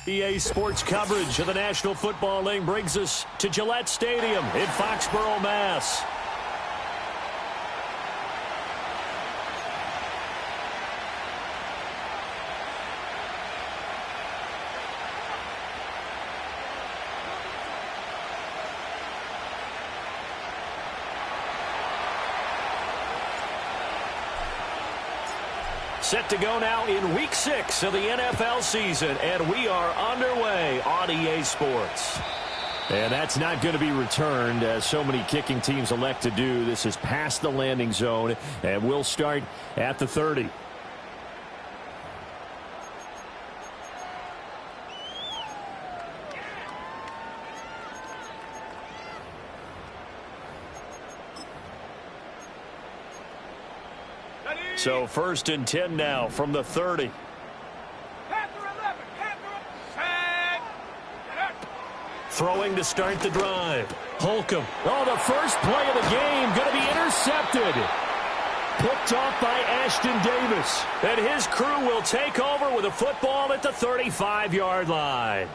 EA Sports coverage of the National Football League brings us to Gillette Stadium in Foxborough, Mass. Set to go now in Week 6 of the NFL season, and we are underway on EA Sports. And that's not going to be returned, as so many kicking teams elect to do. This is past the landing zone, and we'll start at the 30. So 1st and 10 now from the 30. Throwing to start the drive. Holcomb. Oh, the first play of the game going to be intercepted. Picked off by Ashton Davis. And his crew will take over with a football at the 35-yard line.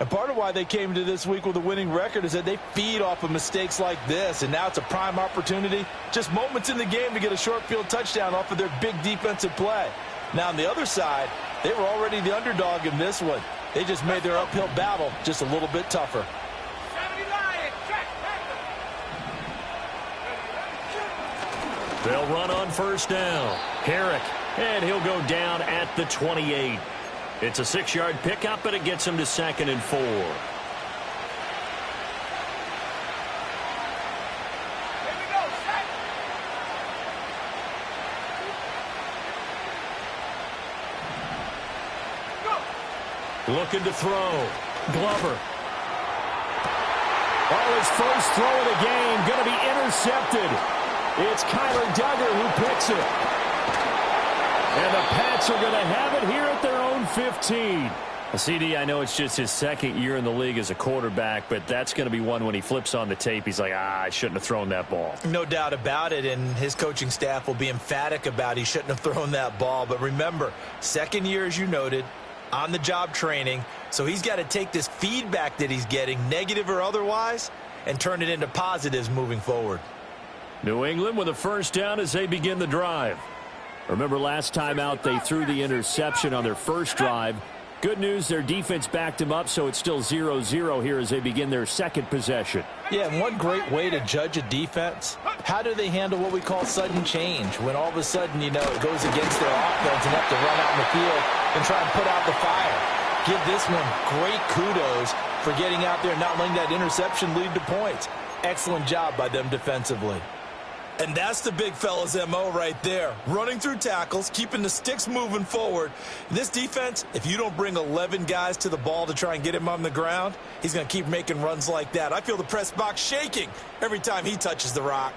And part of why they came to this week with a winning record is that they feed off of mistakes like this. And now it's a prime opportunity, just moments in the game, to get a short field touchdown off of their big defensive play. Now on the other side, they were already the underdog in this one. They just made their uphill battle just a little bit tougher. They'll run on first down. Herrick, and he'll go down at the 28. It's a 6-yard pickup, and it gets him to 2nd and 4. Looking to throw. Glover. Oh, his first throw of the game going to be intercepted. It's Kyler Duggar who picks it. And the Pats are going to have it here at their own 15. CD, I know it's just his 2nd year in the league as a quarterback, but that's going to be one when he flips on the tape, he's like, I shouldn't have thrown that ball. No doubt about it, and his coaching staff will be emphatic about he shouldn't have thrown that ball. But remember, 2nd year, as you noted, on-the-job training, so he's got to take this feedback that he's getting, negative or otherwise, and turn it into positives moving forward. New England with a first down as they begin the drive. Remember last time out they threw the interception on their first drive. Good news, their defense backed them up, so it's still 0-0 here as they begin their 2nd possession. Yeah, and one great way to judge a defense, how do they handle what we call sudden change, when all of a sudden, you know, it goes against their offense and have to run out in the field and try and put out the fire. Give this one great kudos for getting out there and not letting that interception lead to points. Excellent job by them defensively. And that's the big fella's MO right there. Running through tackles, keeping the sticks moving forward. This defense, if you don't bring 11 guys to the ball to try and get him on the ground, he's going to keep making runs like that. I feel the press box shaking every time he touches the rock.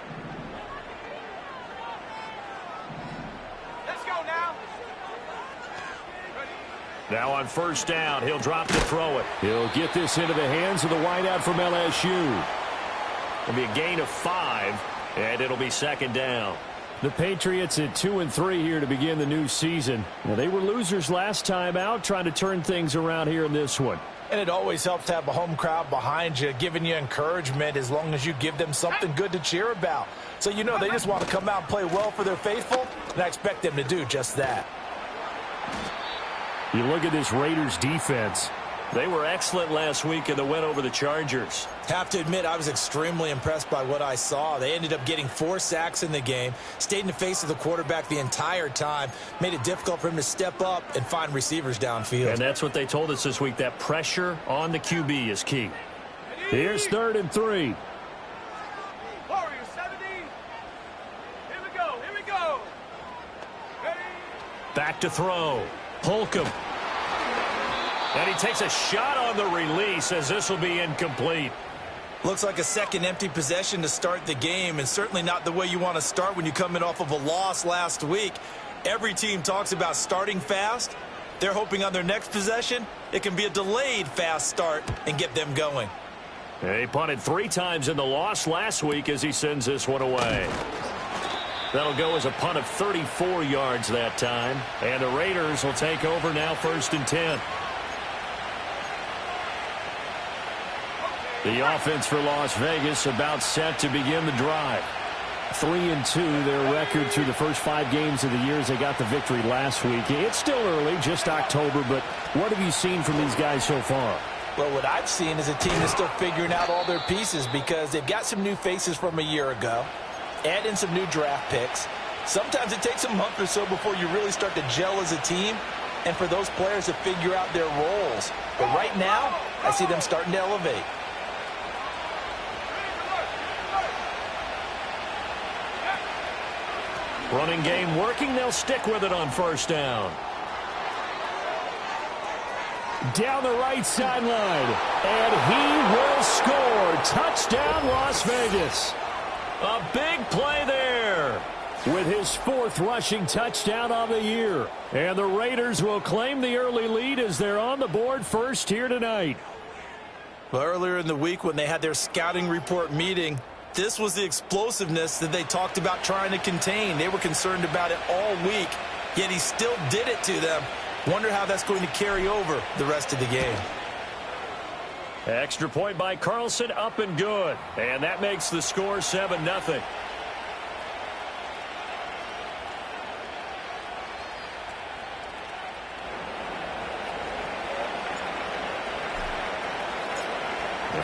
Let's go now. Now on first down, he'll drop to throw it. He'll get this into the hands of the wideout from LSU. It'll be a gain of 5. And it'll be 2nd down. The Patriots at 2-3 here to begin the new season. Now, they were losers last time out, trying to turn things around here in this one. And it always helps to have a home crowd behind you, giving you encouragement as long as you give them something good to cheer about. So, you know, they just want to come out and play well for their faithful, and I expect them to do just that. You look at this Raiders defense. They were excellent last week in the win over the Chargers. Have to admit, I was extremely impressed by what I saw. They ended up getting 4 sacks in the game, stayed in the face of the quarterback the entire time, made it difficult for him to step up and find receivers downfield. And that's what they told us this week, that pressure on the QB is key. Here's 3rd and 3. Warriors 70. Here we go. Here we go. Ready? Back to throw. Holcomb. And he takes a shot on the release as this will be incomplete. Looks like a second empty possession to start the game, and certainly not the way you want to start when you come in off of a loss last week. Every team talks about starting fast. They're hoping on their next possession, it can be a delayed fast start and get them going. He punted 3 times in the loss last week as he sends this one away. That'll go as a punt of 34 yards that time. And the Raiders will take over now 1st and 10. The offense for Las Vegas about set to begin the drive. 3-2, their record through the first 5 games of the year as they got the victory last week. It's still early, just October, but what have you seen from these guys so far? Well, what I've seen is a team that's still figuring out all their pieces because they've got some new faces from a year ago, add in some new draft picks. Sometimes it takes a month or so before you really start to gel as a team and for those players to figure out their roles. But right now, I see them starting to elevate. Running game working. They'll stick with it on first down. Down the right sideline. And he will score. Touchdown, Las Vegas. A big play there with his 4th rushing touchdown on the year. And the Raiders will claim the early lead as they're on the board first here tonight. Well, earlier in the week when they had their scouting report meeting, this was the explosiveness that they talked about trying to contain. They were concerned about it all week, yet he still did it to them. Wonder how that's going to carry over the rest of the game. Extra point by Carlson, up and good. And that makes the score 7-0.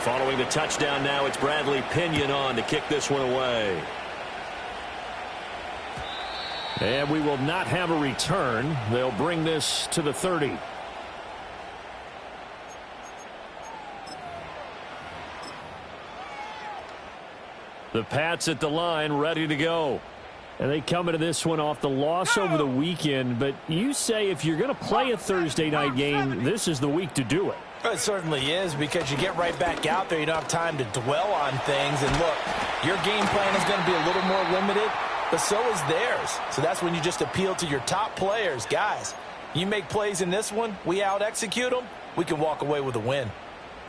Following the touchdown now, it's Bradley Pinion on to kick this one away. And we will not have a return. They'll bring this to the 30. The Pats at the line, ready to go. And they come into this one off the loss over the weekend. But you say if you're going to play a Thursday night game, this is the week to do it. It certainly is because you get right back out there. You don't have time to dwell on things. And look, your game plan is going to be a little more limited, but so is theirs. So that's when you just appeal to your top players. Guys, you make plays in this one, we out-execute them, we can walk away with a win.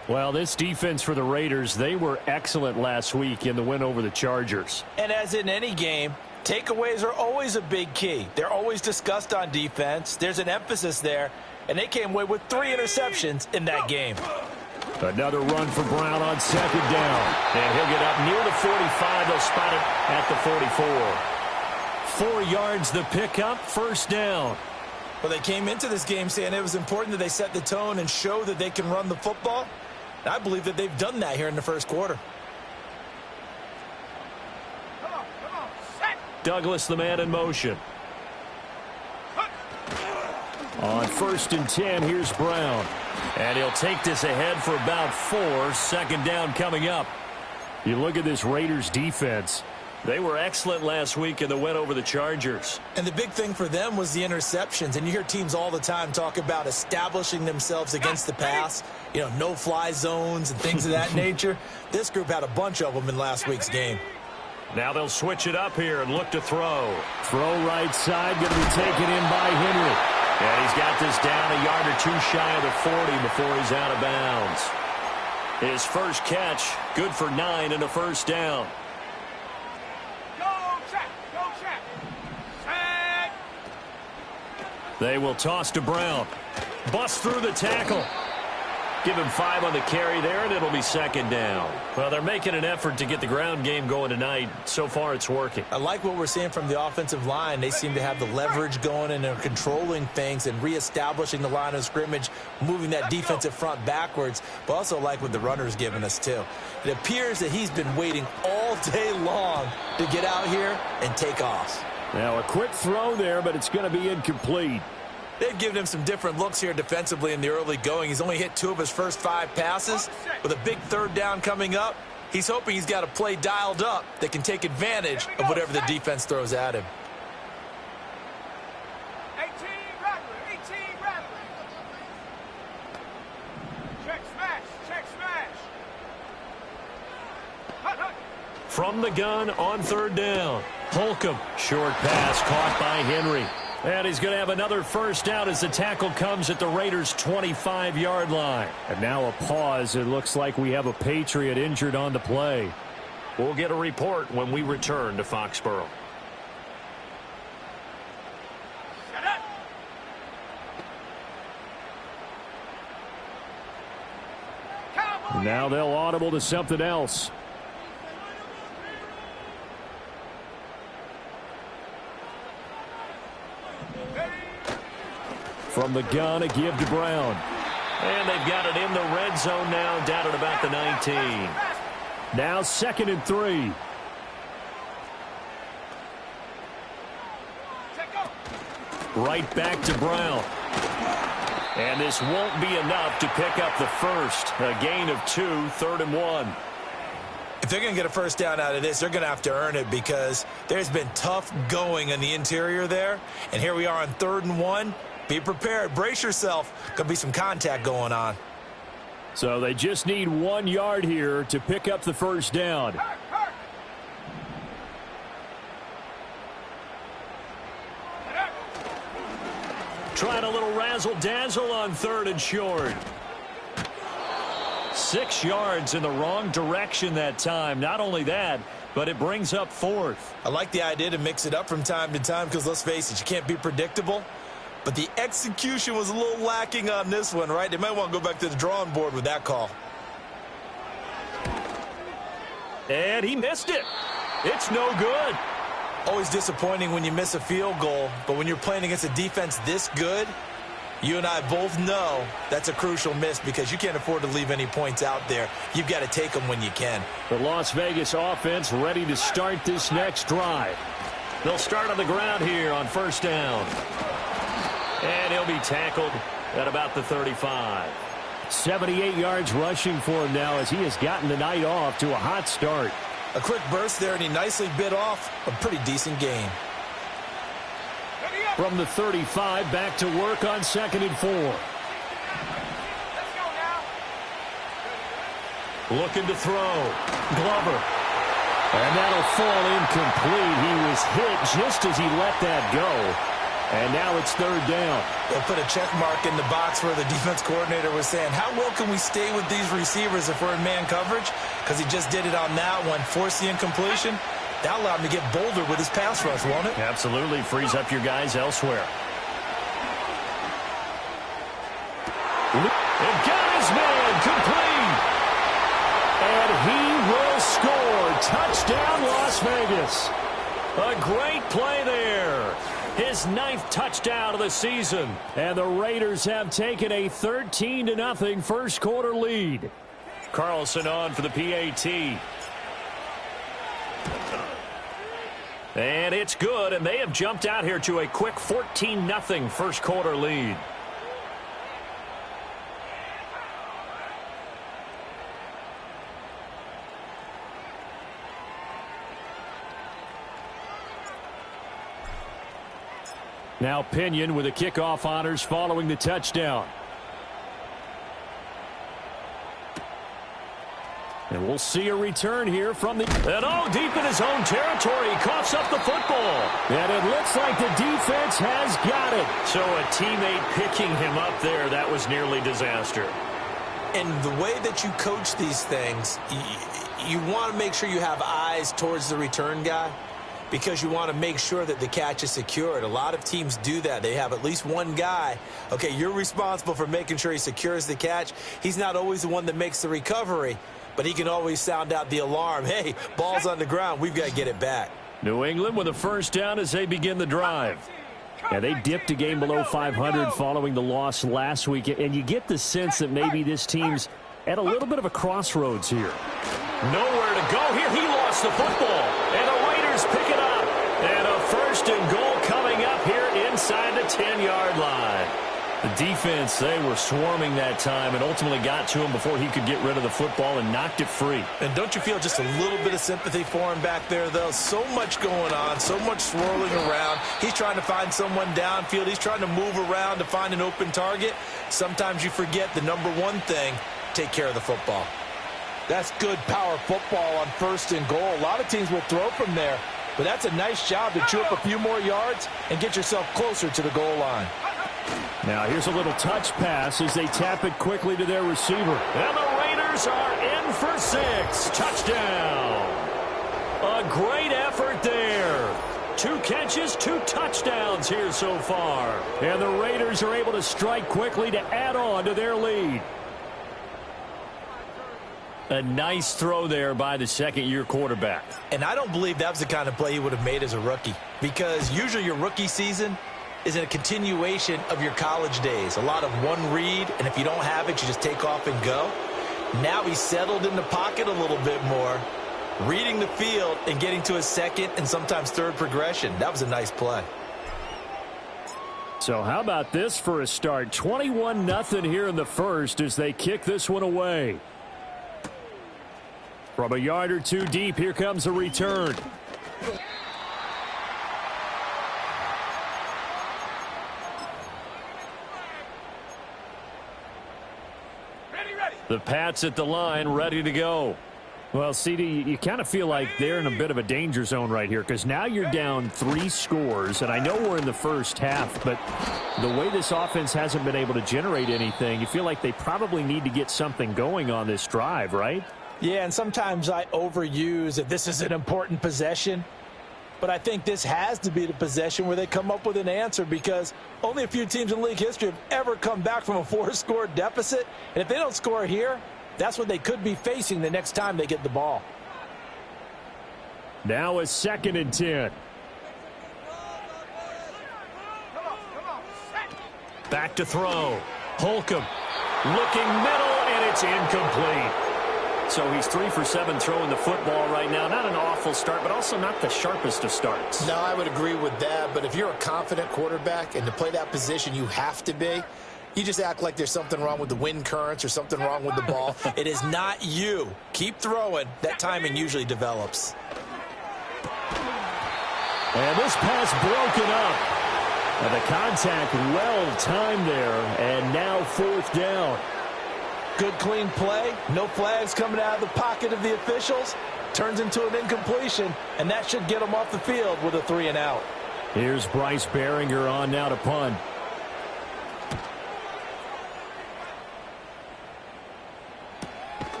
Well, this defense for the Raiders, they were excellent last week in the win over the Chargers. And as in any game, takeaways are always a big key. They're always discussed on defense. There's an emphasis there. And they came away with 3 interceptions in that game. Another run for Brown on 2nd down. And he'll get up near the 45. They'll spot it at the 44. 4 yards the pickup, first down. Well, they came into this game saying it was important that they set the tone and show that they can run the football. And I believe that they've done that here in the first quarter. Douglas, the man in motion. On 1st and 10, here's Brown. And he'll take this ahead for about 4. 2nd down coming up. You look at this Raiders defense. They were excellent last week in the win over the Chargers. And the big thing for them was the interceptions. And you hear teams all the time talk about establishing themselves against the pass. You know, no-fly zones and things of that nature. This group had a bunch of them in last week's game. Now they'll switch it up here and look to throw. Throw right side, going to be taken in by Henry. And he's got this down a yard or 2 shy of the 40 before he's out of bounds. His first catch, good for 9 and a first down. Go check, go check. Set. They will toss to Brown. Bust through the tackle. Give him 5 on the carry there, and it'll be 2nd down. Well, they're making an effort to get the ground game going tonight. So far, it's working. I like what we're seeing from the offensive line. They seem to have the leverage going, and they're controlling things and reestablishing the line of scrimmage, moving that defensive front backwards, but also like what the runner's giving us, too. It appears that he's been waiting all day long to get out here and take off. Now, a quick throw there, but it's going to be incomplete. They've given him some different looks here defensively in the early going. He's only hit 2 of his first 5 passes. With a big 3rd down coming up, he's hoping he's got a play dialed up that can take advantage of whatever the defense throws at him. 18 Rattler, 18 Rattler. Check smash, check smash. Hut, hut. From the gun on 3rd down. Holcomb, short pass caught by Henry. And he's going to have another first down as the tackle comes at the Raiders' 25-yard line. And now a pause. It looks like we have a Patriot injured on the play. We'll get a report when we return to Foxborough. Shut up. Cowboys! Now they'll audible to something else. From the gun, a give to Brown. And they've got it in the red zone now, down at about the 19. Now 2nd and 3. Right back to Brown. And this won't be enough to pick up the first. A gain of 2, 3rd and 1. If they're going to get a first down out of this, they're going to have to earn it because there's been tough going in the interior there. And here we are on 3rd and 1. Be prepared. Brace yourself. Could be some contact going on. So they just need 1 yard here to pick up the first down. Trying a little razzle-dazzle on 3rd and short. 6 yards in the wrong direction that time. Not only that, but it brings up 4th. I like the idea to mix it up from time to time because, let's face it, you can't be predictable. But the execution was a little lacking on this one, right? They might want to go back to the drawing board with that call. And he missed it. It's no good. Always disappointing when you miss a field goal, but when you're playing against a defense this good, you and I both know that's a crucial miss because you can't afford to leave any points out there. You've got to take them when you can. The Las Vegas offense ready to start this next drive. They'll start on the ground here on 1st down. And he'll be tackled at about the 35. 78 yards rushing for him now as he has gotten the night off to a hot start. A quick burst there, and he nicely bit off a pretty decent gain. From the 35, back to work on 2nd and 4. Looking to throw. Glover. And that'll fall incomplete. He was hit just as he let that go. And now it's 3rd down. They'll put a check mark in the box where the defense coordinator was saying, how well can we stay with these receivers if we're in man coverage? Because he just did it on that one, forced the incompletion. That allowed him to get bolder with his pass rush, won't it? Absolutely. Frees up your guys elsewhere. And got his man complete. And he will score. Touchdown, Las Vegas. A great play there. His 9th touchdown of the season. And the Raiders have taken a 13-0 first quarter lead. Carlson on for the PAT. And it's good, and they have jumped out here to a quick 14-0 first quarter lead. Now Pinion with the kickoff honors following the touchdown. And we'll see a return here from the... And all deep in his own territory. He coughs up the football. And it looks like the defense has got it. So a teammate picking him up there, that was nearly disaster. And the way that you coach these things, you want to make sure you have eyes towards the return guy, because you want to make sure that the catch is secured. A lot of teams do that. They have at least one guy. Okay, you're responsible for making sure he secures the catch. He's not always the one that makes the recovery, but he can always sound out the alarm. Hey, ball's on the ground. We've got to get it back. New England with a first down as they begin the drive. Yeah, they dipped a game below 500 following the loss last week, and you get the sense that maybe this team's at a little bit of a crossroads here. Nowhere to go here. He lost the football, and the Raiders pick it up. And a 1st and goal coming up here inside the 10-yard line. The defense, they were swarming that time and ultimately got to him before he could get rid of the football and knocked it free. And don't you feel just a little bit of sympathy for him back there, though? So much going on, so much swirling around. He's trying to find someone downfield. He's trying to move around to find an open target. Sometimes you forget the number one thing, take care of the football. That's good power football on 1st and goal. A lot of teams will throw from there, but that's a nice job to chew up a few more yards and get yourself closer to the goal line. Now here's a little touch pass as they tap it quickly to their receiver. And the Raiders are in for 6. Touchdown. A great effort there. 2 catches, 2 touchdowns here so far. And the Raiders are able to strike quickly to add on to their lead. A nice throw there by the second-year quarterback. And I don't believe that was the kind of play he would have made as a rookie, because usually your rookie season is a continuation of your college days. A lot of one read, and if you don't have it, you just take off and go. Now he's settled in the pocket a little bit more, reading the field and getting to his second and sometimes third progression. That was a nice play. So how about this for a start? 21-0 here in the first as they kick this one away. From a yard or two deep, here comes a return. Ready. The Pats at the line, ready to go. Well, CD, you kind of feel like they're in a bit of a danger zone right here because now you're down 3 scores, and I know we're in the first half, but the way this offense hasn't been able to generate anything, you feel like they probably need to get something going on this drive, right? Yeah, and sometimes I overuse that this is an important possession, but I think this has to be the possession where they come up with an answer because only a few teams in league history have ever come back from a 4-score deficit, and if they don't score here, that's what they could be facing the next time they get the ball. Now a 2nd and 10. Come on. Set. Back to throw. Holcomb looking middle, and it's incomplete. So he's 3 for 7 throwing the football right now. Not an awful start, but also not the sharpest of starts. No, I would agree with that. But if you're a confident quarterback and to play that position, you have to be. You just act like there's something wrong with the wind currents or something wrong with the ball. It is not you. Keep throwing. That timing usually develops. And this pass broken up. And the contact well timed there. And now 4th down. Good, clean play. No flags coming out of the pocket of the officials. Turns into an incompletion, and that should get them off the field with a 3-and-out. Here's Bryce Behringer on now to punt.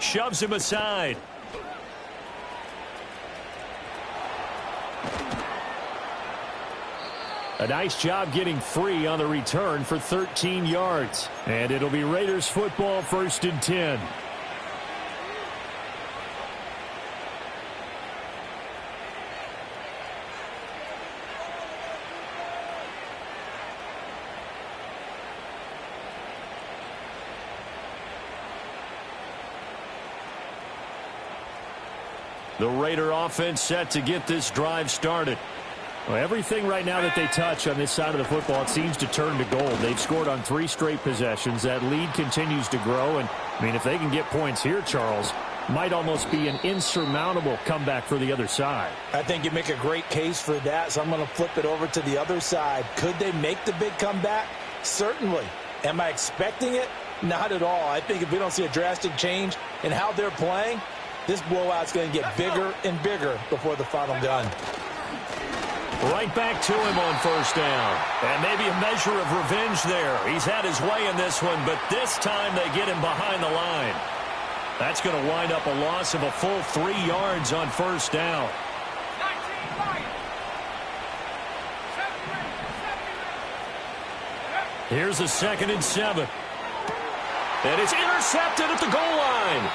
Shoves him aside. A nice job getting free on the return for 13 yards. And it'll be Raiders football, 1st and 10. The Raider offense set to get this drive started. Well, everything right now that they touch on this side of the football, it seems to turn to gold. They've scored on 3 straight possessions. That lead continues to grow. And, I mean, if they can get points here, Charles, might almost be an insurmountable comeback for the other side. I think you make a great case for that, so I'm going to flip it over to the other side. Could they make the big comeback? Certainly. Am I expecting it? Not at all. I think if we don't see a drastic change in how they're playing, this blowout's going to get bigger and bigger before the final gun. Right back to him on 1st down. And maybe a measure of revenge there. He's had his way in this one, but this time they get him behind the line. That's going to wind up a loss of a full 3 yards on 1st down. 19 Lions. 7 Here's a 2nd and 7. And it's intercepted at the goal line.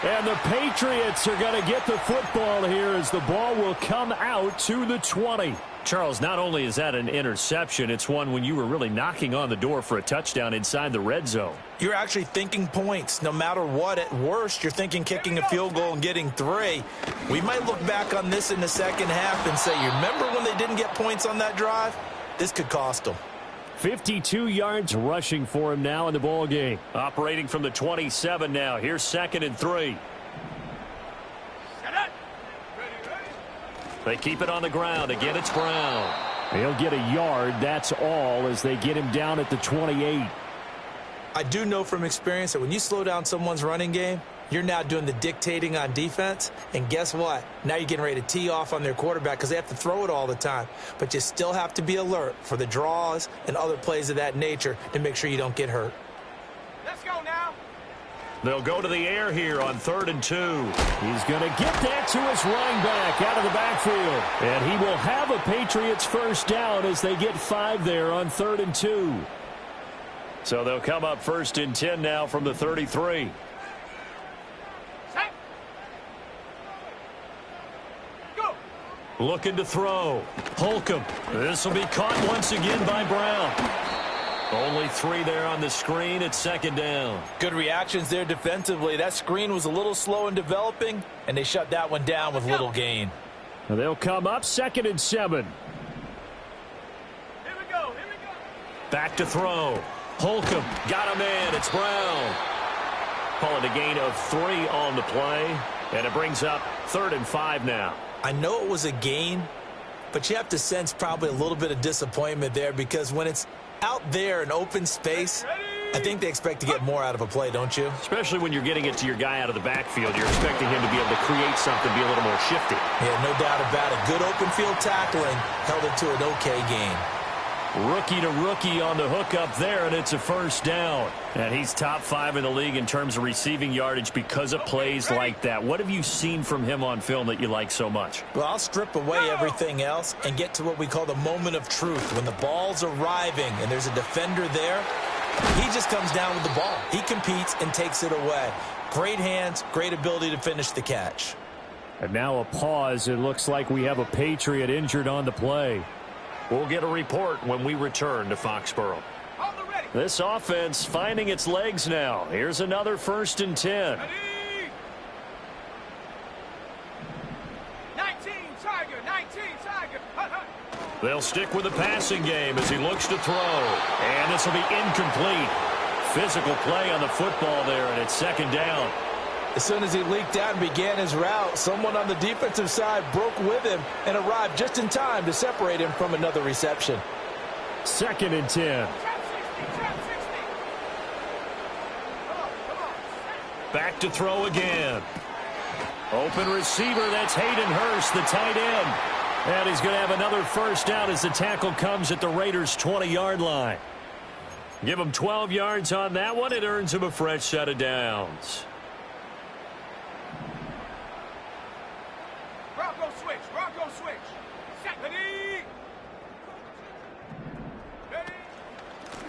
And the Patriots are going to get the football here as the ball will come out to the 20. Charles, not only is that an interception, it's one when you were really knocking on the door for a touchdown inside the red zone. You're actually thinking points. No matter what, at worst, you're thinking kicking a field goal and getting 3. We might look back on this in the second half and say, you remember when they didn't get points on that drive? This could cost them. 52 yards rushing for him now in the ball game. Operating from the 27 now. Here's 2nd and 3. They keep it on the ground. Again, it's Brown. He'll get a yard. That's all as they get him down at the 28. I do know from experience that when you slow down someone's running game, you're now doing the dictating on defense. And guess what? Now you're getting ready to tee off on their quarterback because they have to throw it all the time. But you still have to be alert for the draws and other plays of that nature to make sure you don't get hurt. Let's go now. They'll go to the air here on 3rd and 2. He's going to get that to his running back out of the backfield. And he will have a Patriots 1st down as they get 5 there on 3rd and 2. So they'll come up 1st and 10 now from the 33. Set. Looking to throw. Holcomb. This will be caught once again by Brown. Only 3 there on the screen. It's second down. Good reactions there defensively. That screen was a little slow in developing, and they shut that one down with little gain. They'll come up 2nd and 7. Here we go. Back to throw. Holcomb got him in. It's Brown. Calling a gain of 3 on the play, and it brings up 3rd and 5 now. I know it was a gain, but you have to sense probably a little bit of disappointment there because when it's out there in open space, I think they expect to get more out of a play, don't you? Especially when you're getting it to your guy out of the backfield. You're expecting him to be able to create something, be a little more shifty. Yeah, no doubt about it. Good open field tackling held it to an okay gain. Rookie to rookie on the hook up there, and it's a first down. And he's top 5 in the league in terms of receiving yardage because of plays like that. What have you seen from him on film that you like so much? Well, I'll strip away everything else and get to what we call the moment of truth. When the ball's arriving and there's a defender there, he just comes down with the ball. He competes and takes it away. Great hands, great ability to finish the catch. And now a pause. It looks like we have a Patriot injured on the play. We'll get a report when we return to Foxborough. This offense finding its legs now. Here's another 1st and 10. 19 Tiger. They'll stick with the passing game as he looks to throw. And this will be incomplete. Physical play on the football there, and it's 2nd down. As soon as he leaked out and began his route, someone on the defensive side broke with him and arrived just in time to separate him from another reception. 2nd and 10. Back to throw again. Open receiver, that's Hayden Hurst, the tight end. And he's going to have another first down as the tackle comes at the Raiders' 20-yard line. Give him 12 yards on that one. It earns him a fresh set of downs. Bronco switch. Set. Ready.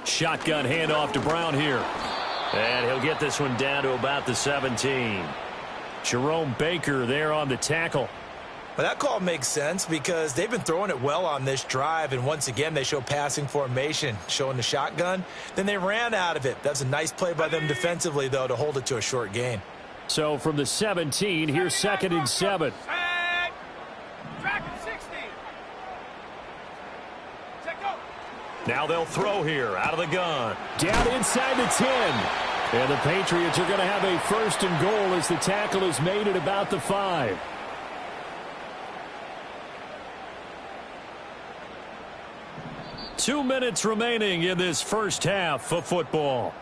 Shotgun handoff to Brown here. And he'll get this one down to about the 17. Jerome Baker there on the tackle. Well, that call makes sense because they've been throwing it well on this drive, and once again they show passing formation, showing the shotgun. Then they ran out of it. That's a nice play by them defensively, though, to hold it to a short gain. So from the 17, here's 2nd and 7. Now they'll throw here out of the gun. Down inside the 10. And the Patriots are going to have a 1st and goal as the tackle is made at about the 5. Two minutes remaining in this first half of football.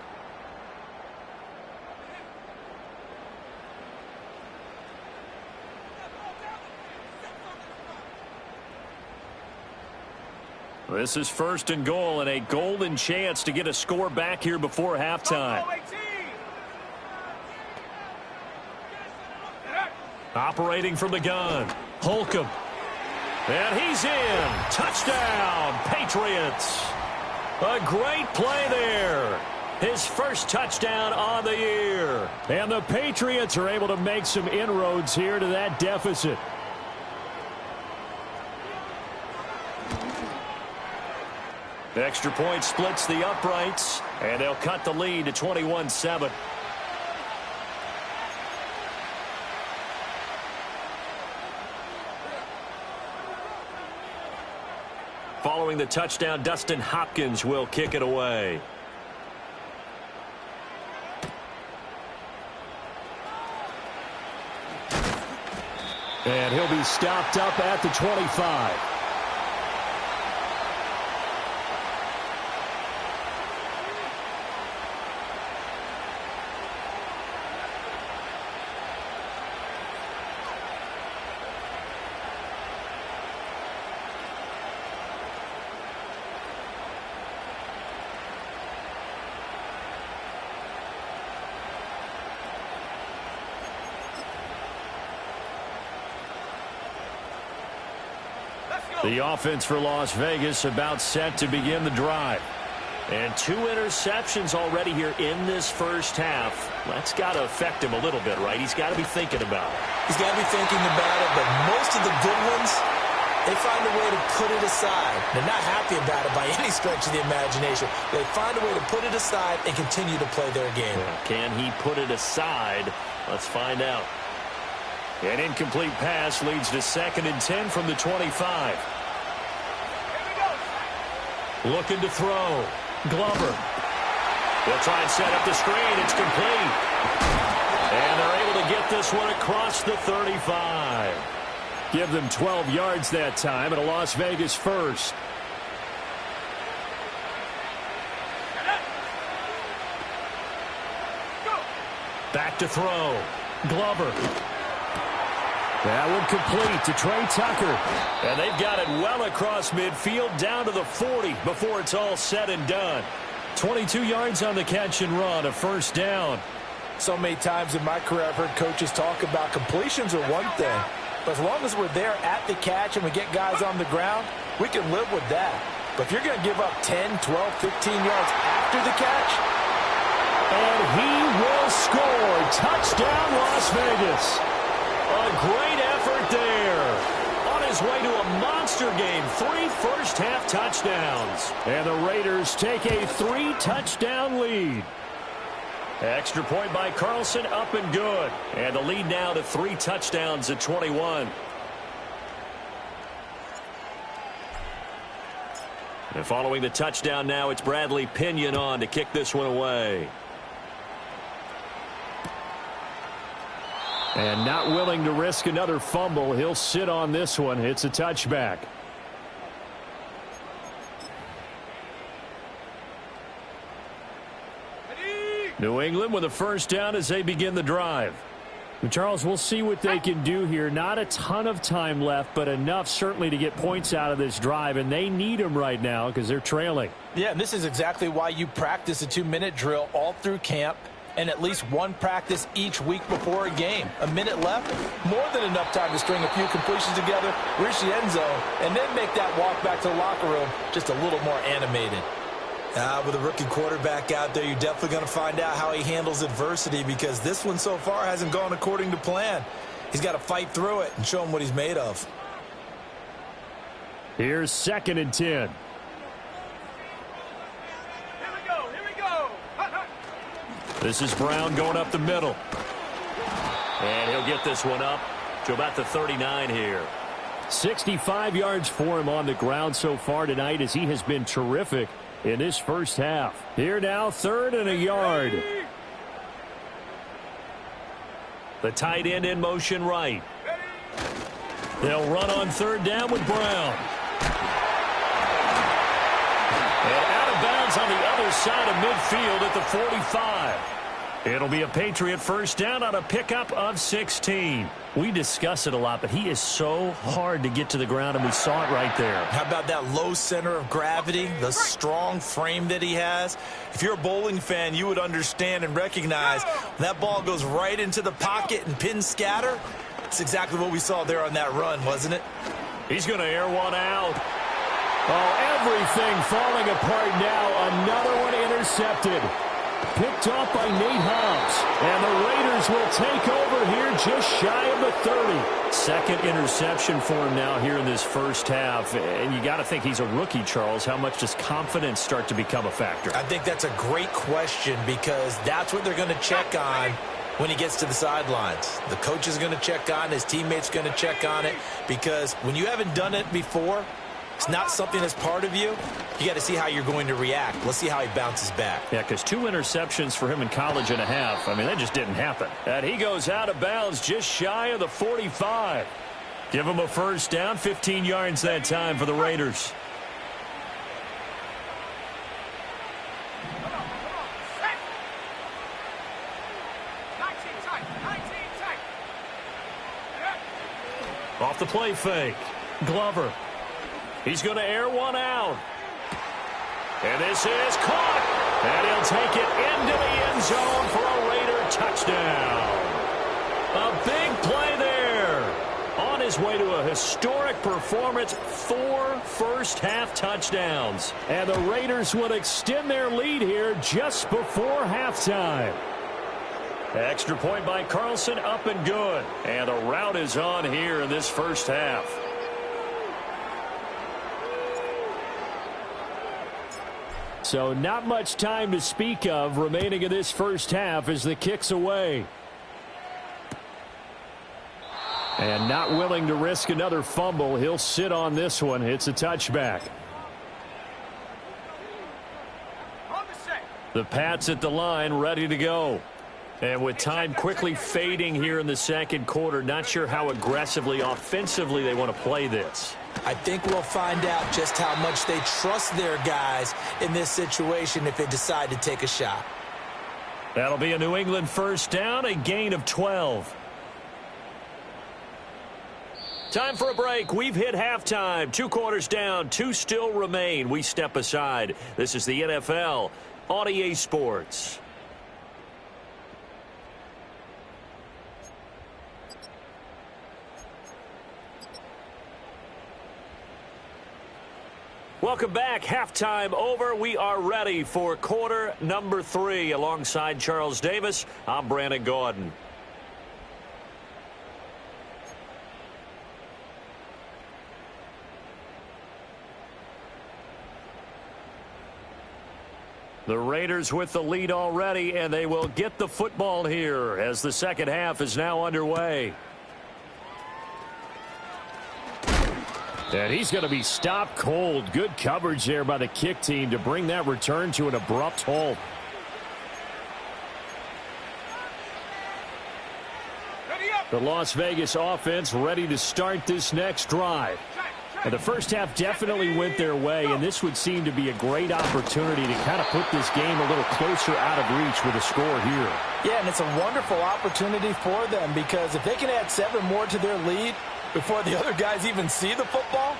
This is 1st and goal and a golden chance to get a score back here before halftime. Operating from the gun. Holcomb. And he's in. Touchdown, Patriots. A great play there. His first touchdown on the year. And the Patriots are able to make some inroads here to that deficit. The extra point splits the uprights, and they'll cut the lead to 21-7. Following the touchdown, Dustin Hopkins will kick it away. And he'll be stopped up at the 25. The offense for Las Vegas about set to begin the drive. And 2 interceptions already here in this first half. That's got to affect him a little bit, right? He's got to be thinking about it. He's got to be thinking about it, but most of the good ones They find a way to put it aside. They're not happy about it by any stretch of the imagination. They find a way to put it aside and continue to play their game. Can he put it aside? Let's find out. An incomplete pass leads to 2nd and 10 from the 25. Looking to throw. Glover. They'll try and set up the screen. It's complete. And they're able to get this one across the 35. Give them 12 yards that time and a Las Vegas first. Back to throw. Glover. That one complete to Trey Tucker. And they've got it well across midfield down to the 40 before it's all said and done. 22 yards on the catch and run, a first down. So many times in my career I've heard coaches talk about completions are one thing. But as long as we're there at the catch and we get guys on the ground, we can live with that. But if you're going to give up 10, 12, 15 yards after the catch. And he will score. Touchdown, Las Vegas. A great effort there. On his way to a monster game, 3 first-half touchdowns. And the Raiders take a 3-touchdown lead. Extra point by Carlson, up and good. And the lead now to 3 touchdowns at 21. And following the touchdown now, it's Bradley Pinion on to kick this one away. And not willing to risk another fumble, he'll sit on this one. It's a touchback. New England with a first down as they begin the drive. And Charles, we'll see what they can do here. Not a ton of time left, but enough certainly to get points out of this drive, and they need them right now because they're trailing. Yeah, and this is exactly why you practice a 2-minute drill all through camp and at least one practice each week before a game. A minute left, more than enough time to string a few completions together, reach the end zone, and then make that walk back to the locker room just a little more animated. With a rookie quarterback out there, you're definitely going to find out how he handles adversity because this one so far hasn't gone according to plan. He's got to fight through it and show him what he's made of. Here's 2nd and 10. Here we go. This is Brown going up the middle. And he'll get this one up to about the 39 here. 65 yards for him on the ground so far tonight as he has been terrific in this first half. Here now, 3rd and a yard. The tight end in motion right. They'll run on 3rd down with Brown. And out of bounds on the other side of midfield at the 45. It'll be a Patriot first down on a pickup of 16. We discuss it a lot, but he is so hard to get to the ground, and we saw it right there. How about that low center of gravity, the strong frame that he has? If you're a bowling fan, you would understand and recognize that ball goes right into the pocket and pins scatter. It's exactly what we saw there on that run, wasn't it? He's going to air one out. Oh, everything falling apart now. Another one intercepted. Picked off by Nate Hobbs. And the Raiders will take over here just shy of the 30. Second interception for him now here in this first half. And you got to think he's a rookie, Charles. How much does confidence start to become a factor? I think that's a great question because that's what they're going to check on when he gets to the sidelines. The coach is going to check on it. His teammates going to check on it because when you haven't done it before, it's not something that's part of you. You got to see how you're going to react. Let's see how he bounces back. Yeah, because 2 interceptions for him in college and a half. I mean, that just didn't happen. And he goes out of bounds just shy of the 45. Give him a first down, 15 yards that time for the Raiders. Off the play fake. Glover. He's going to air one out. And this is caught. And he'll take it into the end zone for a Raider touchdown. A big play there. On his way to a historic performance, 4 first-half touchdowns. And the Raiders will extend their lead here just before halftime. Extra point by Carlson, up and good. And the route is on here in this first half. So not much time to speak of remaining in this first half as the kick's away. And not willing to risk another fumble. He'll sit on this one. It's a touchback. The Pats at the line, ready to go. And with time quickly fading here in the second quarter, not sure how aggressively, offensively they want to play this. I think we'll find out just how much they trust their guys in this situation if they decide to take a shot. That'll be a New England first down, a gain of 12. Time for a break. We've hit halftime. 2 quarters down, 2 still remain. We step aside. This is the NFL on EA Sports. Welcome back. Halftime over. We are ready for quarter number 3. Alongside Charles Davis, I'm Brandon Gordon. The Raiders with the lead already, and they will get the football here as the second half is now underway. And he's going to be stopped cold. Good coverage there by the kick team to bring that return to an abrupt halt. The Las Vegas offense ready to start this next drive. And the first half definitely went their way, and this would seem to be a great opportunity to kind of put this game a little closer out of reach with a score here. Yeah, and it's a wonderful opportunity for them because if they can add 7 more to their lead before the other guys even see the football,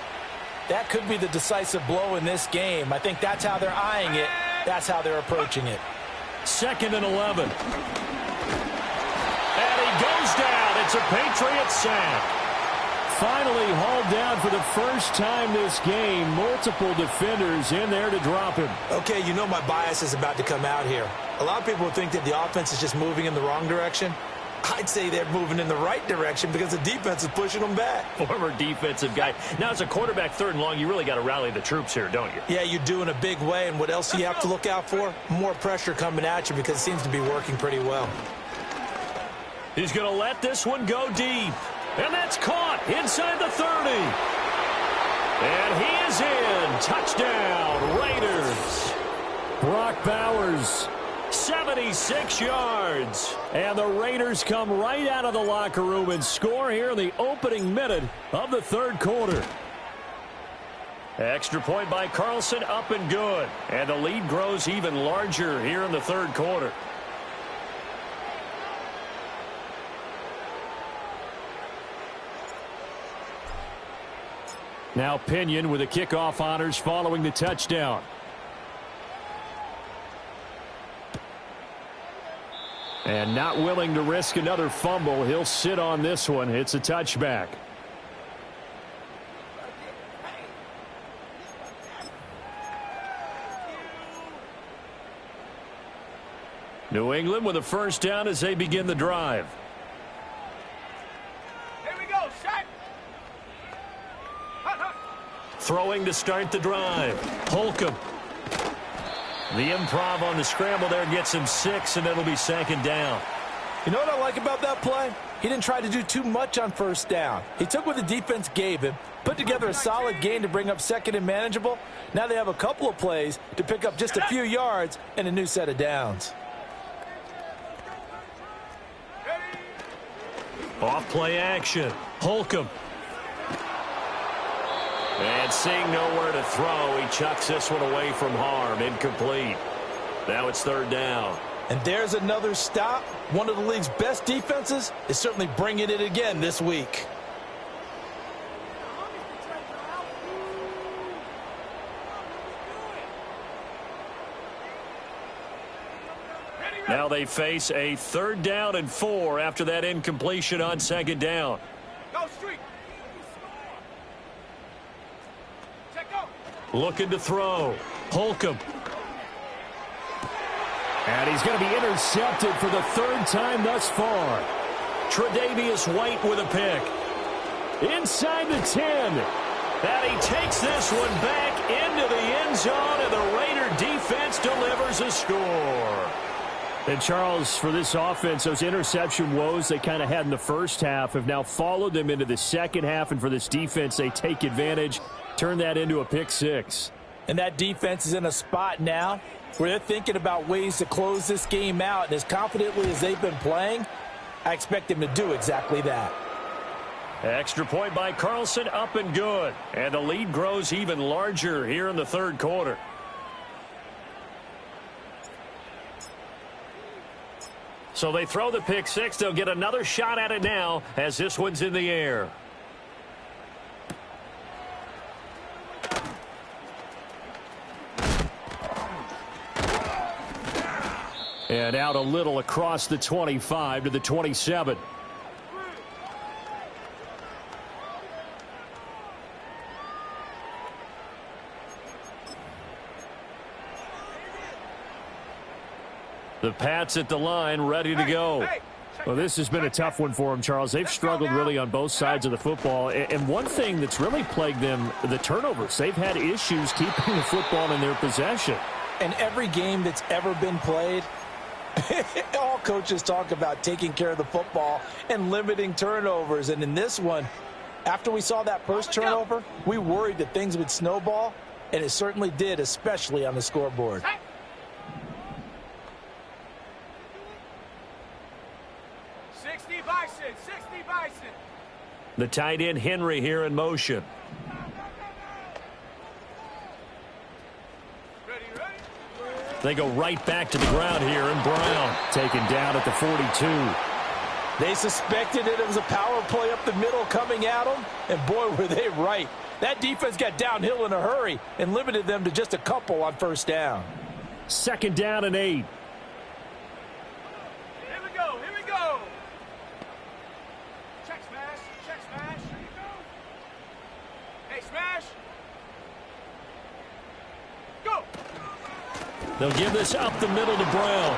that could be the decisive blow in this game. I think that's how they're eyeing it. That's how they're approaching it. 2nd and 11. And he goes down. It's a Patriots sack. Finally hauled down for the first time this game. Multiple defenders in there to drop him. Okay, you know my bias is about to come out here. A lot of people think that the offense is just moving in the wrong direction. I'd say they're moving in the right direction because the defense is pushing them back. Former defensive guy. Now, as a quarterback 3rd and long, you really got to rally the troops here, don't you? Yeah, you do in a big way. And what else do you have to look out for? More pressure coming at you because it seems to be working pretty well. He's going to let this one go deep. And that's caught inside the 30. And he is in. Touchdown, Raiders. Brock Bowers, 76 yards. And the Raiders come right out of the locker room and score here in the opening minute of the 3rd quarter. Extra point by Carlson, up and good. And the lead grows even larger here in the 3rd quarter. Now Pinion with the kickoff honors following the touchdown. And not willing to risk another fumble. He'll sit on this one. It's a touchback. New England with a first down as they begin the drive. Throwing to start the drive. Holcomb. The improv on the scramble there gets him 6, and it'll be 2nd down. You know what I like about that play? He didn't try to do too much on first down. He took what the defense gave him, put together a solid gain to bring up 2nd and manageable. Now they have a couple of plays to pick up just a few yards and a new set of downs. Off play action. Holcomb. And seeing nowhere to throw, he chucks this one away from harm. Incomplete. Now it's 3rd down. And there's another stop. One of the league's best defenses is certainly bringing it again this week. Now they face a 3rd down and 4 after that incompletion on 2nd down. Go street. Looking to throw. Holcomb. And he's going to be intercepted for the 3rd time thus far. Tre'Davious White with a pick. Inside the 10. And he takes this one back into the end zone, and the Raider defense delivers a score. And, Charles, for this offense, those interception woes they kind of had in the first half have now followed them into the second half. And for this defense, they take advantage, turn that into a pick six. And that defense is in a spot now where they're thinking about ways to close this game out. And as confidently as they've been playing, I expect them to do exactly that. Extra point by Carlson, up and good. And the lead grows even larger here in the third quarter. So they throw the pick six. They'll get another shot at it now as this one's in the air. And out a little across the 25 to the 27. The Pats at the line, ready to go. Well, this has been a tough one for them, Charles. They've struggled really on both sides of the football. And one thing that's really plagued them, the turnovers. They've had issues keeping the football in their possession. And every game that's ever been played, all coaches talk about taking care of the football and limiting turnovers. And in this one, after we saw that first turnover, we worried that things would snowball, and it certainly did, especially on the scoreboard. 60 Bison, 60 Bison. The tight end Henry here in motion. Ready. They go right back to the ground here, and Brown taken down at the 42. They suspected it was a power play up the middle coming at them, and boy, were they right. That defense got downhill in a hurry and limited them to just a couple on first down. Second down and 8. Here we go. Check smash. Hey, smash. Go. They'll give this up the middle to Brown.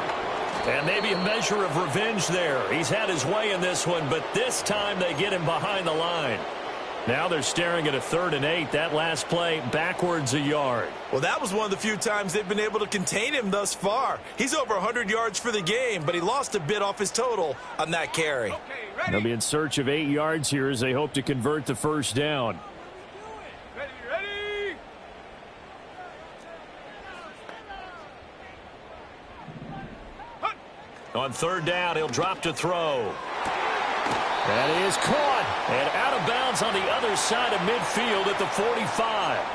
And maybe a measure of revenge there. He's had his way in this one, but this time they get him behind the line. Now they're staring at a 3rd and 8. That last play backwards a yard. Well, that was one of the few times they've been able to contain him thus far. He's over 100 yards for the game, but he lost a bit off his total on that carry. Okay, ready. They'll be in search of 8 yards here as they hope to convert the first down. Ready. On 3rd down, he'll drop to throw. That is caught and out of bounds on the other side of midfield at the 45.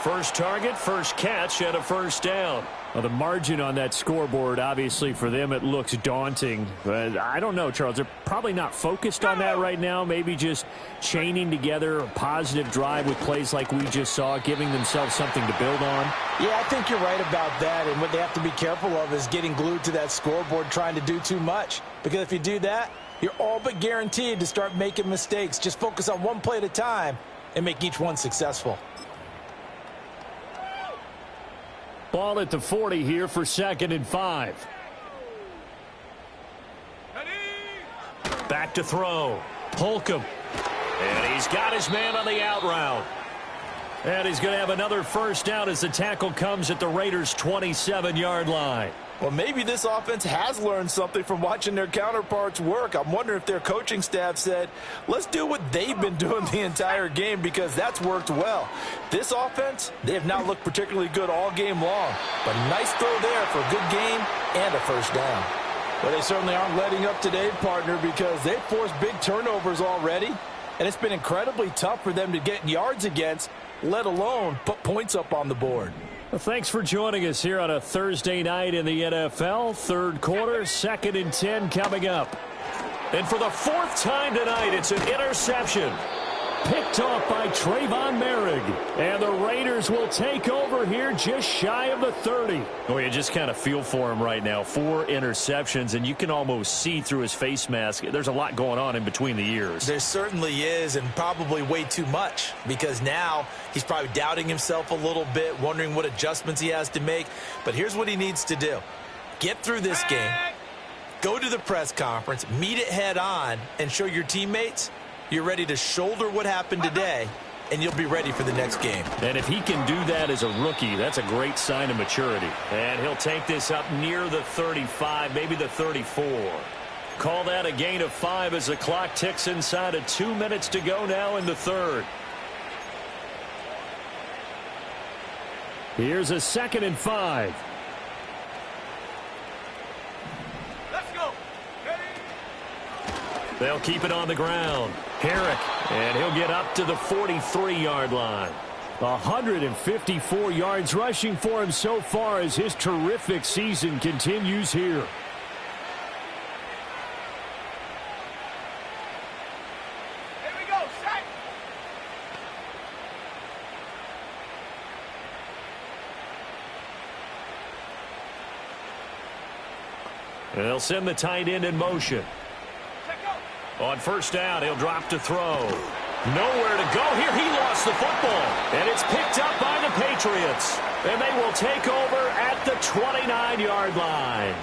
First target, first catch, and a first down. Well, the margin on that scoreboard, obviously for them, it looks daunting. But I don't know, Charles. They're probably not focused on that right now. Maybe just chaining together a positive drive with plays like we just saw, giving themselves something to build on. Yeah, I think you're right about that. And what they have to be careful of is getting glued to that scoreboard trying to do too much. Because if you do that, you're all but guaranteed to start making mistakes. Just focus on one play at a time and make each one successful. Ball at the 40 here for 2nd and 5. Ready. Back to throw. Holcomb. And he's got his man on the out route. And he's going to have another first down as the tackle comes at the Raiders' 27-yard line. Well, maybe this offense has learned something from watching their counterparts work. I'm wondering if their coaching staff said, let's do what they've been doing the entire game, because that's worked well. This offense, they have not looked particularly good all game long. But nice throw there for a good game and a first down. Well, they certainly aren't letting up today, partner, because they've forced big turnovers already. And it's been incredibly tough for them to get yards against, let alone put points up on the board. Well, thanks for joining us here on a Thursday night in the NFL. Third quarter, 2nd and 10 coming up. And for the 4th time tonight, it's an interception. Picked off by Trayvon Merrick. And the Raiders will take over here just shy of the 30. Oh, you just kind of feel for him right now. 4 interceptions, and you can almost see through his face mask. There's a lot going on in between the ears. There certainly is, and probably way too much, because now he's probably doubting himself a little bit, wondering what adjustments he has to make. But here's what he needs to do. Get through this game, go to the press conference, meet it head on, and show your teammates you're ready to shoulder what happened today and you'll be ready for the next game. And if he can do that as a rookie, that's a great sign of maturity. And he'll take this up near the 35, maybe the 34. Call that a gain of 5 as the clock ticks inside of 2 minutes to go now in the third. Here's a 2nd and 5. Let's go. Ready? They'll keep it on the ground. Herrick, and he'll get up to the 43-yard line. 154 yards rushing for him so far as his terrific season continues here. Here we go. Set. They'll send the tight end in motion. Check go. On first down, he'll drop to throw. Nowhere to go here. He lost the football. And it's picked up by the Patriots. And they will take over at the 29-yard line.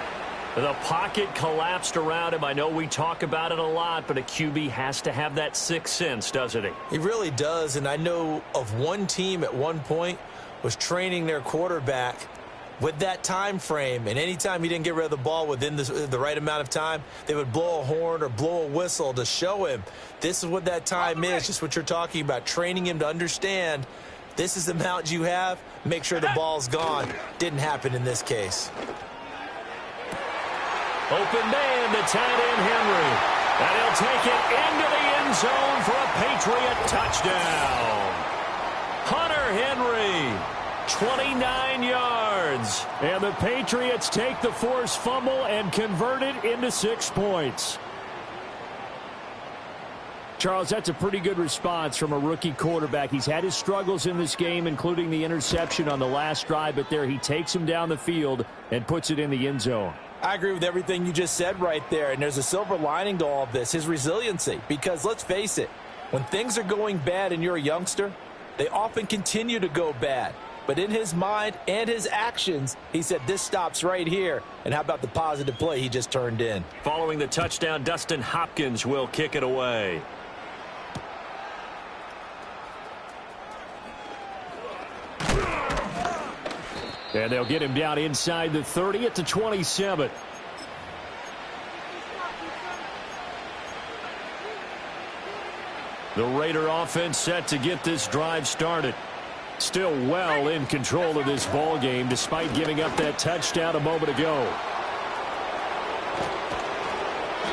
The pocket collapsed around him. I know we talk about it a lot, but a QB has to have that sixth sense, doesn't he? He really does, and I know of one team at one point was training their quarterback with that time frame, and anytime he didn't get rid of the ball within the right amount of time, they would blow a horn or blow a whistle to show him this is what that time is, just what you're talking about, training him to understand this is the amount you have, make sure the ball's gone. Didn't happen in this case. Open man to tight end Henry. And he'll take it into the end zone for a Patriot touchdown. Hunter Henry, 29 yards. And the Patriots take the forced fumble and convert it into 6 points. Charles, that's a pretty good response from a rookie quarterback. He's had his struggles in this game, including the interception on the last drive, but there he takes him down the field and puts it in the end zone. I agree with everything you just said right there, and there's a silver lining to all of this, his resiliency. Because let's face it, when things are going bad and you're a youngster, they often continue to go bad. But in his mind and his actions, he said this stops right here. And how about the positive play he just turned in? Following the touchdown, Dustin Hopkins will kick it away. And they'll get him down inside the 30 at the 27. The Raider offense set to get this drive started. Still well in control of this ball game despite giving up that touchdown a moment ago.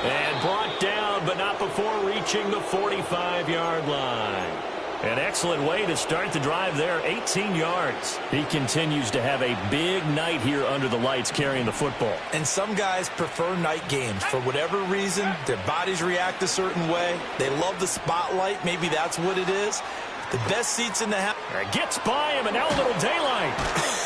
And brought down, but not before reaching the 45-yard line. An excellent way to start the drive there, 18 yards. He continues to have a big night here under the lights carrying the football. And some guys prefer night games. For whatever reason, their bodies react a certain way. They love the spotlight. Maybe that's what it is. The best seats in the house. Gets by him, and now a little daylight.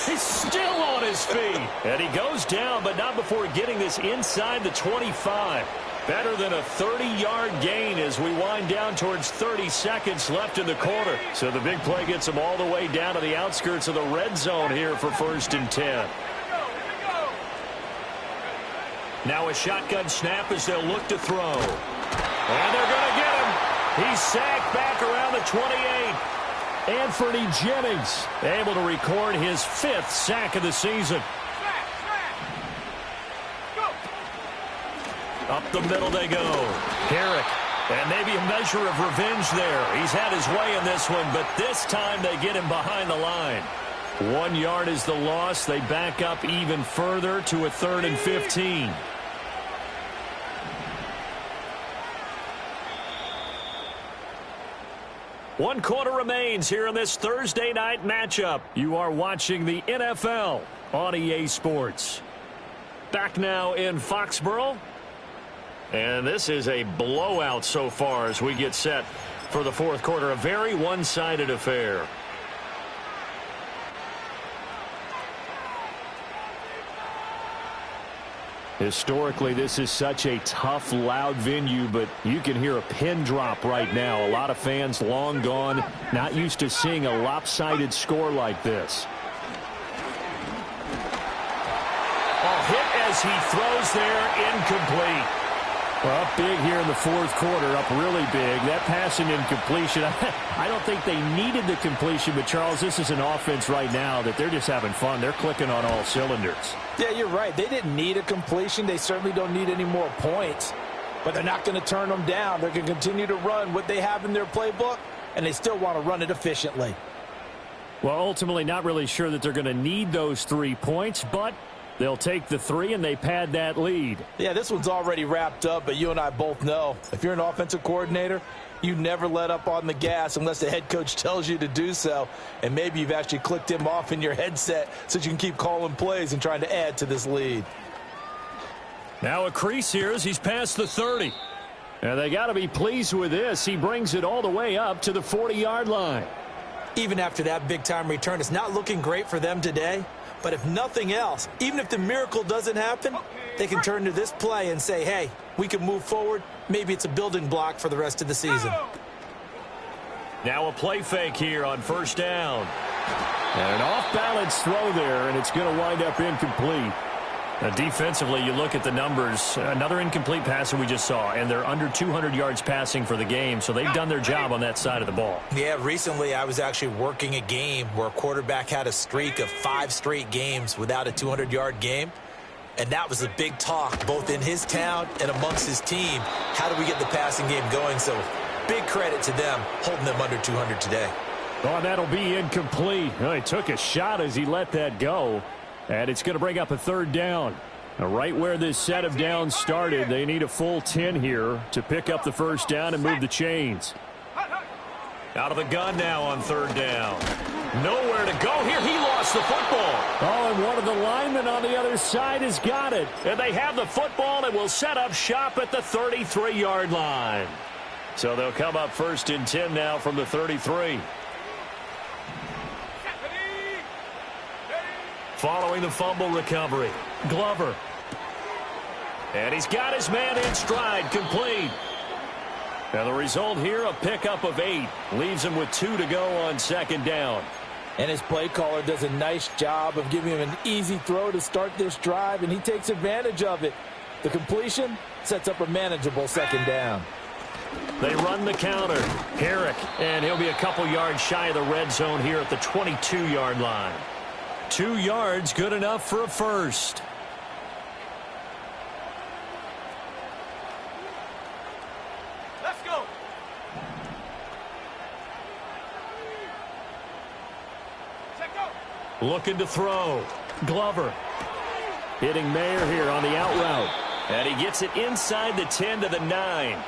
He's still on his feet. And he goes down, but not before getting this inside the 25. Better than a 30-yard gain as we wind down towards 30 seconds left in the quarter. So the big play gets him all the way down to the outskirts of the red zone here for 1st and 10. Now a shotgun snap as they'll look to throw. And they're going to get him. He's sacked back around the 28. Anthony Jennings able to record his 5th sack of the season. Up the middle they go. Herrick. And maybe a measure of revenge there. He's had his way in this one, but this time they get him behind the line. 1 yard is the loss. They back up even further to a 3rd and 15. One quarter remains here in this Thursday night matchup. You are watching the NFL on EA Sports. Back now in Foxborough. And this is a blowout so far as we get set for the 4th quarter. A very one-sided affair. Historically, this is such a tough, loud venue, but you can hear a pin drop right now. A lot of fans long gone, not used to seeing a lopsided score like this. A hit as he throws there, incomplete. Well, up big here in the fourth quarter, up really big. That passing incompletion, I don't think they needed the completion, but Charles, this is an offense right now that they're just having fun. They're clicking on all cylinders. Yeah, you're right. They didn't need a completion. They certainly don't need any more points, but they're not going to turn them down. They're going to continue to run what they have in their playbook, and they still want to run it efficiently. Well, ultimately not really sure that they're going to need those 3 points, but they'll take the 3 and they pad that lead. Yeah, this one's already wrapped up, but you and I both know if you're an offensive coordinator, you never let up on the gas unless the head coach tells you to do so. And maybe you've actually clicked him off in your headset so you can keep calling plays and trying to add to this lead. Now a crease here as he's past the 30. And they got to be pleased with this. He brings it all the way up to the 40-yard line. Even after that big-time return, it's not looking great for them today. But if nothing else, even if the miracle doesn't happen, they can turn to this play and say, hey, we can move forward. Maybe it's a building block for the rest of the season. Now a play fake here on first down. And an off-balance throw there, and it's going to wind up incomplete. Defensively, you look at the numbers. Another incomplete pass that we just saw, and they're under 200 yards passing for the game, so they've done their job on that side of the ball. Yeah, recently I was actually working a game where a quarterback had a streak of 5 straight games without a 200-yard game, and that was a big talk both in his town and amongst his team. How do we get the passing game going? So big credit to them holding them under 200 today. Oh, and that'll be incomplete. Well, he took a shot as he let that go. And it's going to bring up a third down. Now, right where this set of downs started, they need a full 10 here to pick up the first down and move the chains. Out of the gun now on third down. Nowhere to go here. He lost the football. Oh, and one of the linemen on the other side has got it. And they have the football and will set up shop at the 33-yard line. So they'll come up first and 10 now from the 33. Following the fumble recovery, Glover. And he's got his man in stride, complete. And the result here, a pickup of 8. Leaves him with 2 to go on second down. And his play caller does a nice job of giving him an easy throw to start this drive, and he takes advantage of it. The completion sets up a manageable second down. They run the counter. Herrick, and he'll be a couple yards shy of the red zone here at the 22-yard line. 2 yards, good enough for a first. Let's go. Check out. Looking to throw. Glover. Hitting Mayer here on the out route. And he gets it inside the 10 to the 9.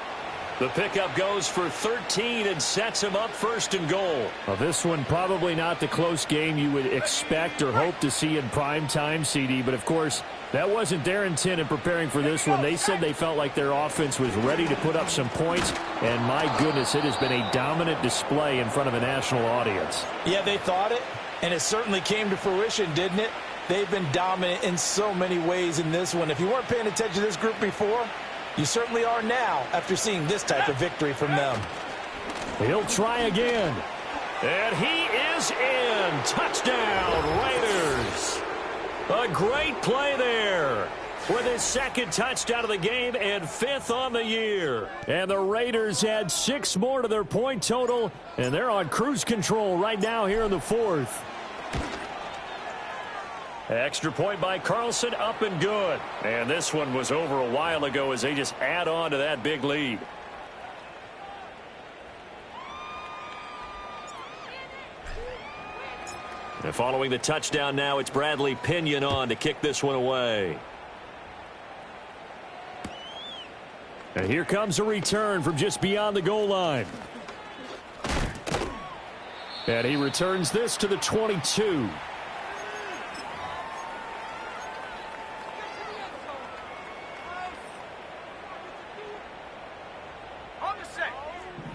The pickup goes for 13 and sets him up first and goal. Well, this one probably not the close game you would expect or hope to see in prime time, CD. But, of course, that wasn't their intent in preparing for this one. They said they felt like their offense was ready to put up some points. And, my goodness, it has been a dominant display in front of a national audience. Yeah, they thought it, and it certainly came to fruition, didn't it? They've been dominant in so many ways in this one. If you weren't paying attention to this group before, you certainly are now after seeing this type of victory from them. He'll try again. And he is in. Touchdown, Raiders. A great play there with his second touchdown of the game and 5th on the year. And the Raiders add 6 more to their point total, and they're on cruise control right now here in the 4th. Extra point by Carlson, up and good. And this one was over a while ago as they just add on to that big lead. And following the touchdown now, it's Bradley Pinion on to kick this one away. And here comes a return from just beyond the goal line. And he returns this to the 22.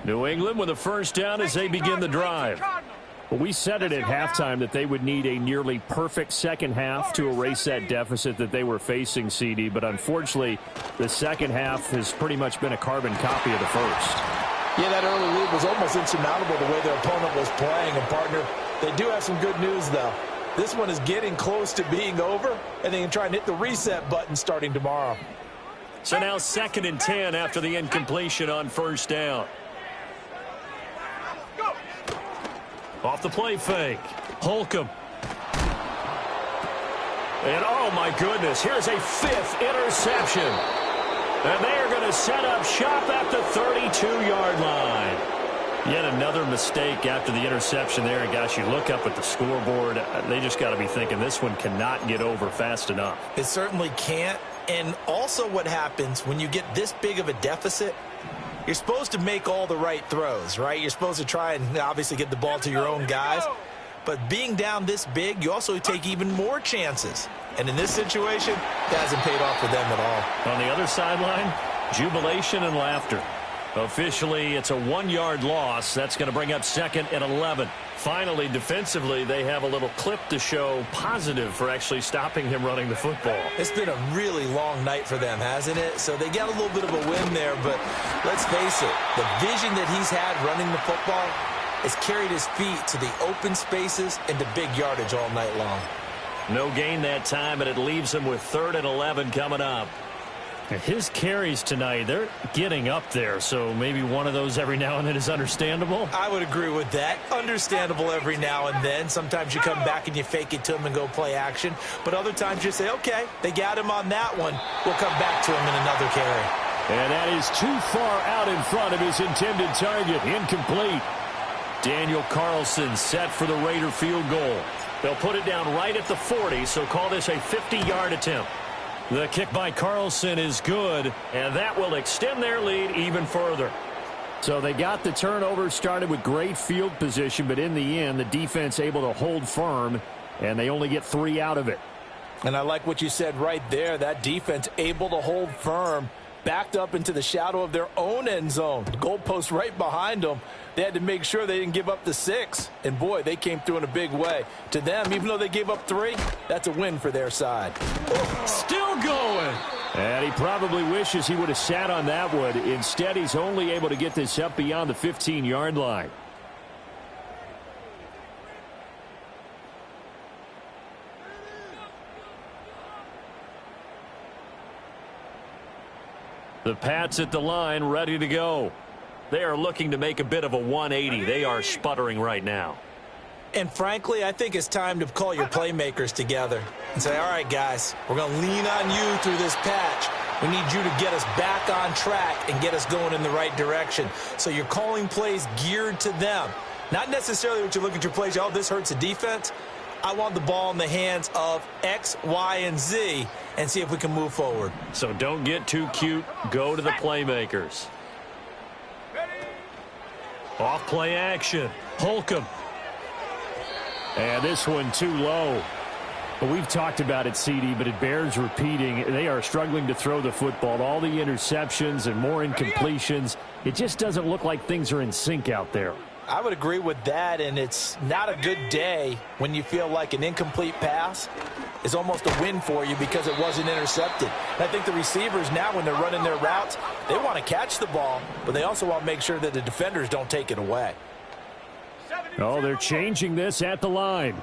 New England with a first down as they begin the drive. Well, we said it at halftime that they would need a nearly perfect second half to erase that deficit that they were facing, CD. But unfortunately, the second half has pretty much been a carbon copy of the first. Yeah, that early lead was almost insurmountable the way their opponent was playing. And, partner, they do have some good news, though. This one is getting close to being over, and they can try and hit the reset button starting tomorrow. So now 2nd and 10 after the incompletion on first down. Off the play fake. Holcomb. And oh my goodness, here's a 5th interception. And they are going to set up shop at the 32-yard line. Yet another mistake after the interception there. And gosh, you look up at the scoreboard, they just got to be thinking this one cannot get over fast enough. It certainly can't. And also what happens when you get this big of a deficit, you're supposed to make all the right throws, right? You're supposed to try and obviously get the ball to your own guys. But being down this big, you also take even more chances. And in this situation, that hasn't paid off for them at all. On the other sideline, jubilation and laughter. Officially, it's a 1-yard loss. That's going to bring up 2nd and 11. Finally, defensively, they have a little clip to show positive for actually stopping him running the football. It's been a really long night for them, hasn't it? So they got a little bit of a win there, but let's face it, the vision that he's had running the football has carried his feet to the open spaces and to big yardage all night long. No gain that time, and it leaves him with 3rd and 11 coming up. His carries tonight, they're getting up there, so maybe one of those every now and then is understandable. I would agree with that. Understandable every now and then. Sometimes you come back and you fake it to him and go play action. But other times you say, okay, they got him on that one. We'll come back to him in another carry. And that is too far out in front of his intended target. Incomplete. Daniel Carlson set for the Raider field goal. They'll put it down right at the 40, so call this a 50-yard attempt. The kick by Carlson is good, and that will extend their lead even further. So they got the turnover started with great field position, but in the end, the defense able to hold firm, and they only get 3 out of it. And I like what you said right there. That defense able to hold firm, backed up into the shadow of their own end zone. The goalpost right behind them. They had to make sure they didn't give up the 6. And, boy, they came through in a big way. To them, even though they gave up 3, that's a win for their side. Still going. And he probably wishes he would have sat on that one. Instead, he's only able to get this up beyond the 15-yard line. The Pats at the line, ready to go. They are looking to make a bit of a 180. They are sputtering right now. And frankly, I think it's time to call your playmakers together and say, all right, guys, we're going to lean on you through this patch. We need you to get us back on track and get us going in the right direction. So you're calling plays geared to them. Not necessarily what you look at your plays, oh, this hurts the defense. I want the ball in the hands of X, Y, and Z and see if we can move forward. So don't get too cute. Go to the playmakers. Off play action. Holcomb. And this one too low. Well, we've talked about it, CD, but it bears repeating. They are struggling to throw the football. All the interceptions and more incompletions. It just doesn't look like things are in sync out there. I would agree with that, and it's not a good day when you feel like an incomplete pass is almost a win for you because it wasn't intercepted. And I think the receivers now, when they're running their routes, they want to catch the ball, but they also want to make sure that the defenders don't take it away. Oh, they're changing this at the line.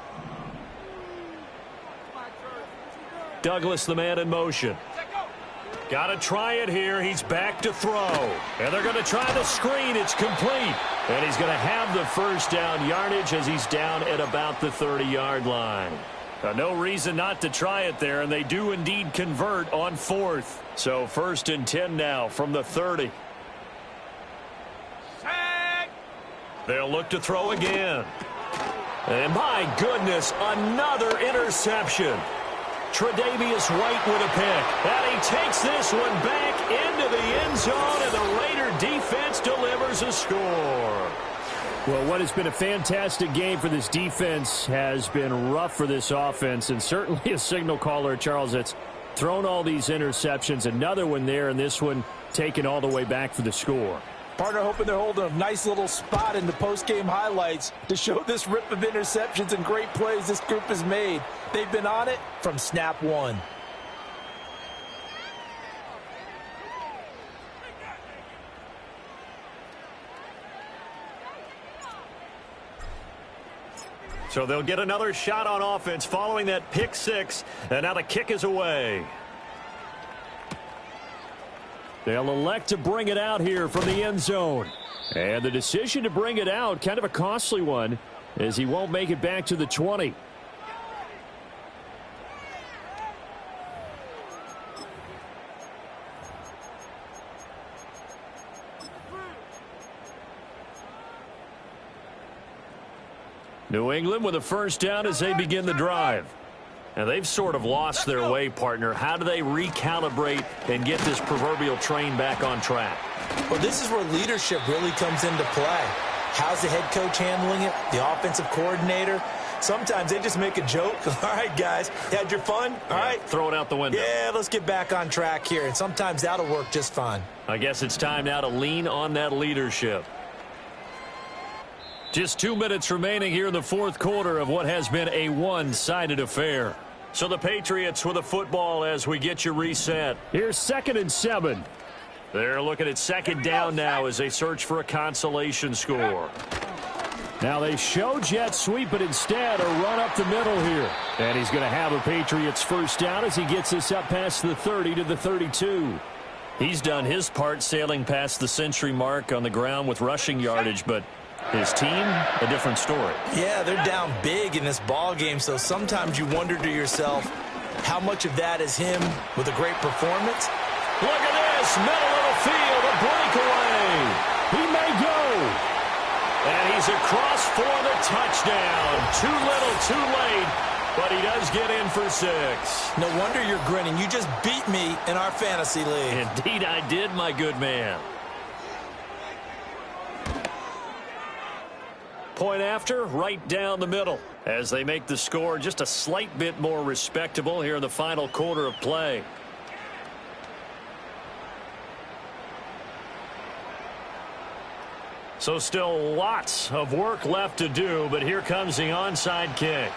Douglas, the man in motion. Got to try it here. He's back to throw. And they're going to try the screen. It's complete. And he's going to have the first down yardage as he's down at about the 30-yard line. No reason not to try it there, and they do indeed convert on 4th. So 1st and 10 now from the 30. They'll look to throw again. And my goodness, another interception. Tre'Davious White with a pick. And he takes this one back into the end zone, and the Raider defense delivers a score. Well, what has been a fantastic game for this defense has been rough for this offense, and certainly a signal caller, Charles, that's thrown all these interceptions. Another one there, and this one taken all the way back for the score. Partner hoping they're holding a nice little spot in the post-game highlights to show this rip of interceptions and great plays this group has made. They've been on it from snap one. So they'll get another shot on offense following that pick 6, and now the kick is away. They'll elect to bring it out here from the end zone. And the decision to bring it out, kind of a costly one, as he won't make it back to the 20. New England with a first down as they begin the drive. And they've sort of lost their way, partner. How do they recalibrate and get this proverbial train back on track? Well, this is where leadership really comes into play. How's the head coach handling it? The offensive coordinator? Sometimes they just make a joke. All right, guys, had your fun? All right. Throw it out the window. Yeah, let's get back on track here. And sometimes that'll work just fine. I guess it's time now to lean on that leadership. Just 2 minutes remaining here in the fourth quarter of what has been a one-sided affair. So the Patriots with the football as we get you reset. Here's 2nd and 7. They're looking at second down now as they search for a consolation score. Now they show jet sweep, but instead a run up the middle here. And he's going to have a Patriots first down as he gets this up past the 30 to the 32. He's done his part sailing past the century mark on the ground with rushing yardage, but his team, a different story. Yeah, they're down big in this ball game, so sometimes you wonder to yourself, how much of that is him with a great performance? Look at this, middle of the field, a breakaway. He may go. And he's across for the touchdown. Too little, too late, but he does get in for 6. No wonder you're grinning. You just beat me in our fantasy league. Indeed I did, my good man. Point after, right down the middle, as they make the score just a slight bit more respectable here in the final quarter of play. So still lots of work left to do, but here comes the onside kick.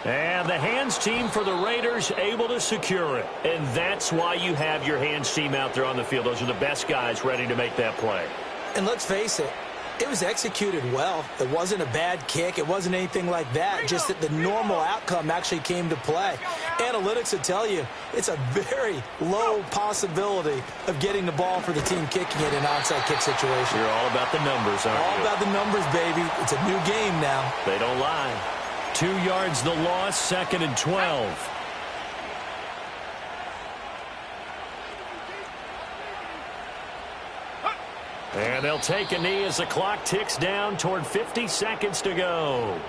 And the hands team for the Raiders able to secure it. And that's why you have your hands team out there on the field. Those are the best guys ready to make that play. And let's face it, it was executed well. It wasn't a bad kick. It wasn't anything like that. Just that the normal outcome actually came to play. Analytics will tell you it's a very low possibility of getting the ball for the team kicking it in an onside kick situation. You're all about the numbers, aren't you? All about the numbers, baby. It's a new game now. They don't lie. 2 yards the loss, 2nd and 12. And they'll take a knee as the clock ticks down toward 50 seconds to go.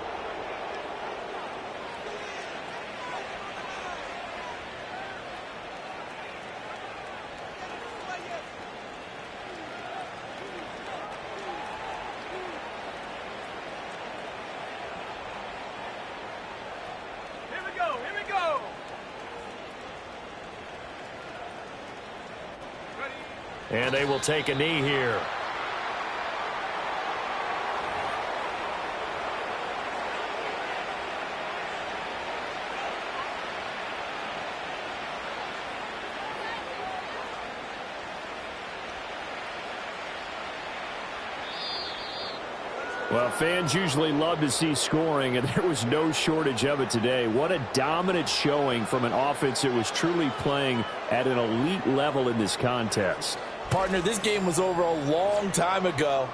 And they will take a knee here. Well, fans usually love to see scoring, and there was no shortage of it today. What a dominant showing from an offense that was truly playing at an elite level in this contest. Partner, this game was over a long time ago,